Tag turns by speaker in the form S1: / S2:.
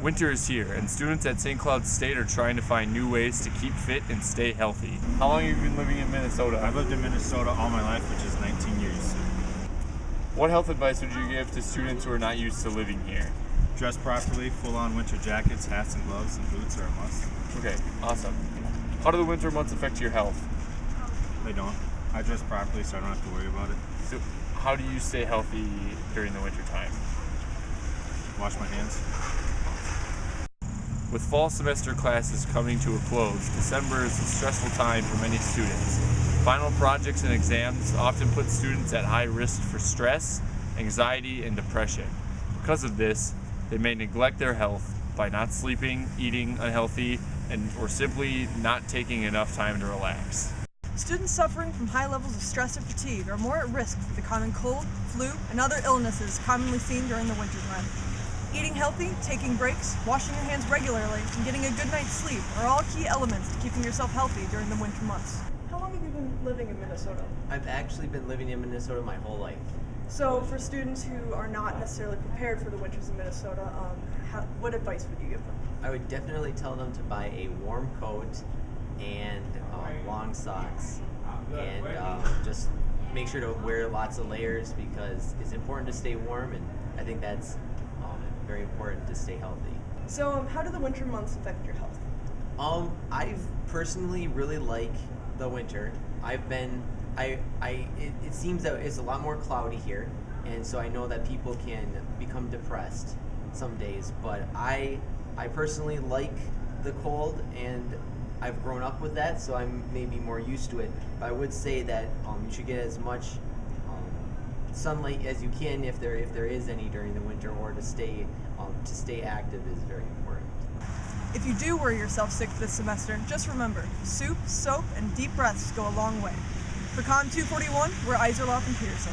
S1: Winter is here, and students at St. Cloud State are trying to find new ways to keep fit and stay healthy. How long have you been living in Minnesota?
S2: I've lived in Minnesota all my life, which is 19 years.
S1: What health advice would you give to students who are not used to living here?
S2: Dress properly, full-on winter jackets, hats and gloves, and boots are a must.
S1: Okay, awesome. How do the winter months affect your health?
S2: They don't. I dress properly, so I don't have to worry about it.
S1: So, how do you stay healthy during the winter time?
S2: Wash my hands.
S1: With fall semester classes coming to a close, December is a stressful time for many students. Final projects and exams often put students at high risk for stress, anxiety, and depression. Because of this, they may neglect their health by not sleeping, eating unhealthy, or simply not taking enough time to relax.
S3: Students suffering from high levels of stress or fatigue are more at risk for the common cold, flu, and other illnesses commonly seen during the winter time. Eating healthy, taking breaks, washing your hands regularly, and getting a good night's sleep are all key elements to keeping yourself healthy during the winter months. How long have you been living in Minnesota?
S4: I've actually been living in Minnesota my whole life.
S3: So for students who are not necessarily prepared for the winters in Minnesota, what advice would you give them?
S4: I would definitely tell them to buy a warm coat and long socks, and just make sure to wear lots of layers because it's important to stay warm, and I think that's very important to stay healthy.
S3: So how do the winter months affect your health?
S4: I personally really like the winter. It seems that it's a lot more cloudy here, and so I know that people can become depressed some days, but I personally like the cold, and I've grown up with that, so I'm maybe more used to it. But I would say that you should get as much sunlight as you can if there is any during the winter, or to stay active is very important.
S3: If you do worry yourself sick this semester, just remember, soup, soap, and deep breaths go a long way. For COMM241, we're Iserloth and Peterson.